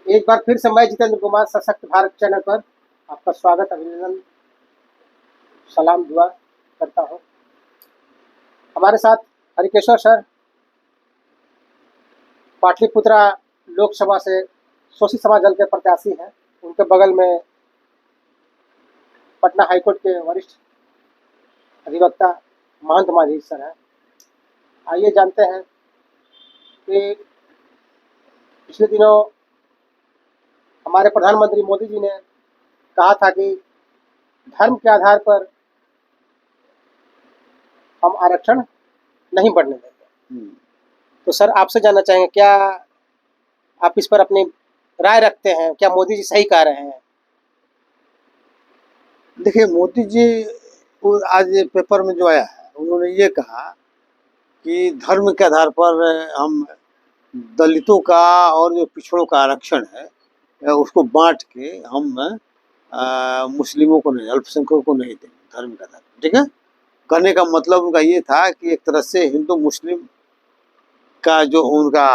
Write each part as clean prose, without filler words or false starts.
एक बार फिर से मैं जितेंद्र कुमार सशक्त भारत चैनल पर आपका स्वागत, अभिनंदन, सलाम, दुआ करता हूँ। हमारे साथ हरिकेश्वर सर पाटलिपुत्रा लोकसभा से शोषित समाज दल के प्रत्याशी हैं। उनके बगल में पटना हाईकोर्ट के वरिष्ठ अधिवक्ता महंत माझी सर हैं। आइए जानते हैं कि पिछले दिनों हमारे प्रधानमंत्री मोदी जी ने कहा था कि धर्म के आधार पर हम आरक्षण नहीं बढ़ने देंगे। तो सर आपसे जानना चाहेंगे, क्या आप इस पर अपनी राय रखते हैं? क्या मोदी जी सही कह रहे हैं? देखिए, मोदी जी आज पेपर में जो आया है, उन्होंने ये कहा कि धर्म के आधार पर हम दलितों का और जो पिछड़ों का आरक्षण है उसको बांट के हम मुस्लिमों को नहीं, अल्पसंख्यकों को नहीं देंगे धर्म के आधार पर। ठीक है, कहने का मतलब उनका ये था कि एक तरह से हिंदू मुस्लिम का जो उनका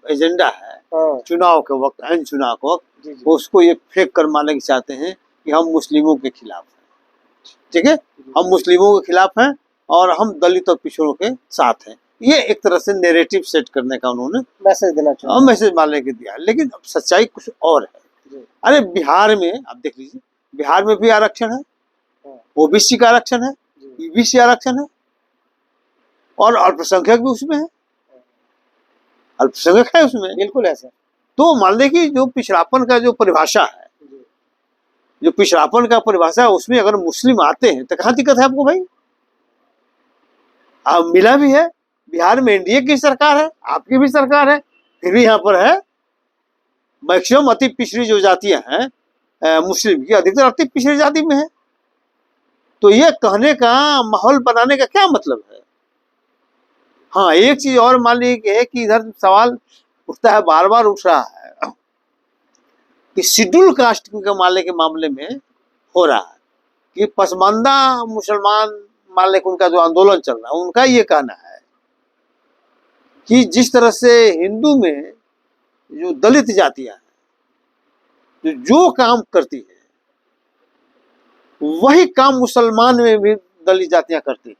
एजेंडा है चुनाव के वक्त, एन चुनाव के वक्त, उसको ये फेंक कर मानना चाहते हैं कि हम मुस्लिमों के खिलाफ हैं। ठीक है, हम मुस्लिमों के खिलाफ हैं और हम दलित और पिछड़ों के साथ हैं। ये एक तरह से नैरेटिव सेट करने का उन्होंने मैसेज देना चाहिए और मैसेज मानने के दिया है। लेकिन अब सच्चाई कुछ और है। अरे बिहार में आप देख लीजिए, बिहार में भी आरक्षण है, ओबीसी का आरक्षण है, ईबीसी आरक्षण है और अल्पसंख्यक भी उसमें है, अल्पसंख्यक है उसमें, बिल्कुल है सर। तो मान लें कि जो पिछड़ापन का जो परिभाषा है, जो पिछड़ापन का परिभाषा है, उसमें अगर मुस्लिम आते हैं तो कहाँ दिक्कत है आपको भाई? आप मिला भी है, बिहार में एनडीए की सरकार है, आपकी भी सरकार है, फिर भी यहाँ पर है मैक्सिमम अति पिछड़ी जो जातियां हैं मुस्लिम की अधिकतर अति पिछड़ी जाति में है। तो ये कहने का माहौल बनाने का क्या मतलब है? हाँ, एक चीज और मान लीजिए है कि इधर सवाल उठता है, बार बार उठ रहा है कि शेड्यूल कास्ट के मामले में हो रहा है कि पसमानदा मुसलमान मान लें, उनका जो आंदोलन चल रहा है, उनका ये कहना है कि जिस तरह से हिंदू में जो दलित जातियां हैं जो काम करती है, वही काम मुसलमान में भी दलित जातियां करती हैं।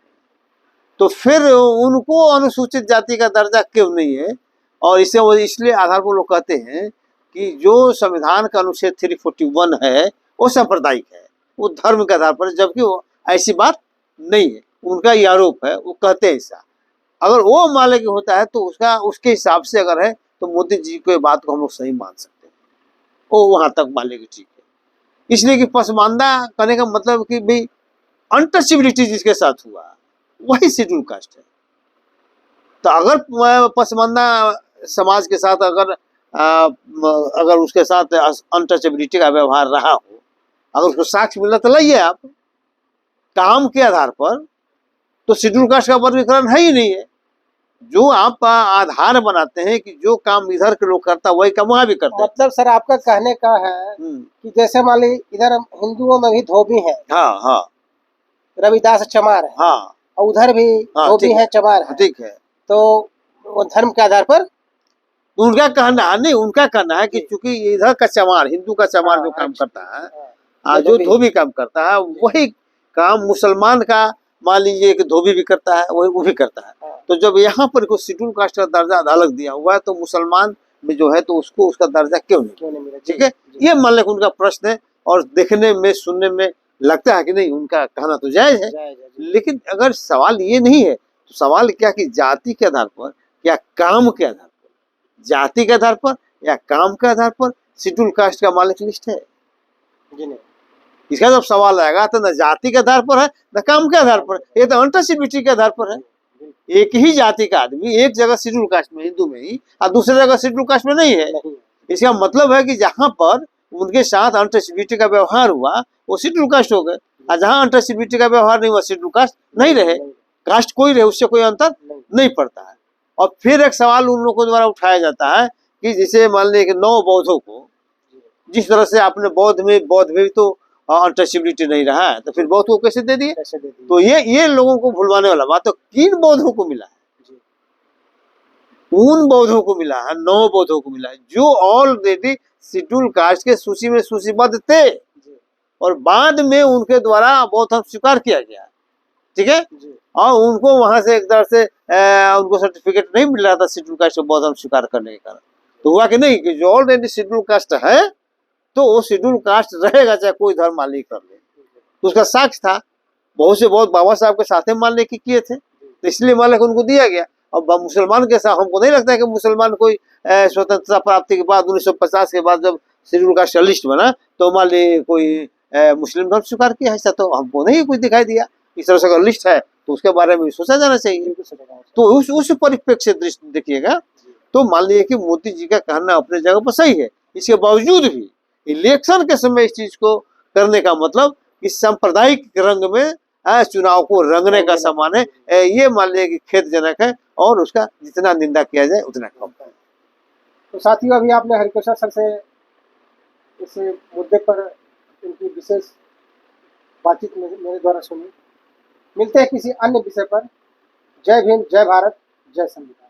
तो फिर उनको अनुसूचित जाति का दर्जा क्यों नहीं है? और इसलिए आधार पर लोग कहते हैं कि जो संविधान का अनुच्छेद 341 है वो सांप्रदायिक है, वो धर्म के आधार पर, जबकि वो ऐसी बात नहीं है। उनका ये आरोप है, वो कहते हैं ऐसा। अगर वो मान लें कि होता है तो उसके हिसाब से अगर है तो मोदी जी को बात को हम लोग सही मान सकते हैं, वो वहां तक मान लेंगे ठीक है। इसलिए कि पसमानदा करने का मतलब कि भाई अनटचेबिलिटी जिसके साथ हुआ वही शेड्यूल कास्ट है। तो अगर पसमानदा समाज के साथ अगर उसके साथ अनटचेबिलिटी का व्यवहार रहा हो, अगर उसको साक्ष्य मिला तो लाइए आप। काम के आधार पर तो शेड्यूल कास्ट का वर्गीकरण है ही नहीं है। जो आप आधार बनाते हैं कि जो काम इधर के लोग करता वही काम वहां भी करते हैं। मतलब सर आपका कहने का है कि जैसे मान ली इधर हिंदुओं में भी धोबी है, हाँ हाँ, रविदास चमार है, हाँ, और उधर भी धोबी है, चमार है, ठीक है। तो वो धर्म के आधार पर उनका कहना नहीं, उनका कहना है कि चूंकि इधर का चमार, हिंदू का चमार जो काम करता है, जो धोबी काम करता है, वही काम मुसलमान का मान लीजिए कि धोबी भी करता है, वही वो भी करता है। तो जब यहाँ पर कोई शेड्यूल कास्ट का दर्जा अलग दिया हुआ है तो मुसलमान में जो है तो उसको उसका दर्जा क्यों नहीं मिला? ठीक है, ये मान लें उनका प्रश्न है और देखने में सुनने में लगता है कि नहीं, उनका कहना तो जायज है। लेकिन अगर सवाल ये नहीं है तो सवाल क्या कि जाति के आधार पर या काम के आधार पर, जाति के आधार पर या काम के आधार पर शेड्यूल कास्ट का मालिक लिस्ट है? इसका जब सवाल आएगा तो न जाति के आधार पर है न काम के आधार पर, ये तो अनटचेबिलिटी के आधार पर है। एक ही जाति का आदमी एक जगह शेड्यूल कास्ट में, हिंदू में ही, और दूसरी जगह शेड्यूल कास्ट में नहीं है। इसका मतलब है कि जहां पर उनके साथ अनटचेबिलिटी का व्यवहार हुआ वो शेड्यूल कास्ट हो गए, और जहां अनटचेबिलिटी का व्यवहार नहीं हुआ शेड्यूल कास्ट नहीं रहे। कास्ट कोई रहे, उससे कोई अंतर नहीं पड़ता है। और फिर एक सवाल उन लोगों द्वारा उठाया जाता है कि जैसे मान लीजिए 9 बौद्धों को जिस तरह से आपने बौद्ध में भी तो अनटचेबिलिटी नहीं रहा है, तो फिर बौद्ध को कैसे दे दिए? तो ये लोगों को भुलवाने वाला बात। तो किन बौद्धों को मिला है? उन बौद्धों को मिला है, 9 बौद्धों को मिला है जो ऑलरेडी शेड्यूल कास्ट के सूची में सूचीबद्ध थे जी और बाद में उनके द्वारा बौद्ध धर्म स्वीकार किया गया, ठीक है। जी और उनको वहां से एक तरह से उनको सर्टिफिकेट नहीं मिल रहा था शेड्यूल कास्ट को बौद्ध धर्म स्वीकार करने के कारण। तो हुआ कि नहीं कि जो ऑलरेडी शेड्यूल कास्ट है तो वो शेड्यूल कास्ट रहेगा चाहे कोई धर्म मान ली कर ले। तो उसका साक्ष्य था, बहुत से बहुत बाबा साहब के साथ मान लेके किए थे, तो इसलिए मान लेकर उनको दिया गया। अब मुसलमान के साथ हमको नहीं लगता है कि मुसलमान कोई स्वतंत्रता प्राप्ति के बाद 1950 के बाद जब शेड्यूल कास्ट का लिस्ट बना तो मान ली कोई मुस्लिम धर्म स्वीकार किया, ऐसा तो हमको नहीं कुछ दिखाई दिया। इस तरह से अगर लिस्ट है तो उसके बारे में सोचा जाना चाहिए। तो उस परिप्रेक्ष्य से दृष्टि देखिएगा तो मान लीजिए कि मोदी जी का कहना अपने जगह पर सही है। इसके बावजूद भी इलेक्शन के समय इस चीज को करने का मतलब इस सांप्रदायिक रंग में चुनाव को रंगने का समान है, ये मान लीजिए कि खेदजनक है और उसका जितना निंदा किया जाए उतना कम है। तो साथियों, अभी आपने हरिप्रसाद सर से इस मुद्दे पर उनकी विशेष बातचीत मेरे द्वारा सुनी। मिलते हैं किसी अन्य विषय पर। जय भीम, जय भारत, जय संविधान।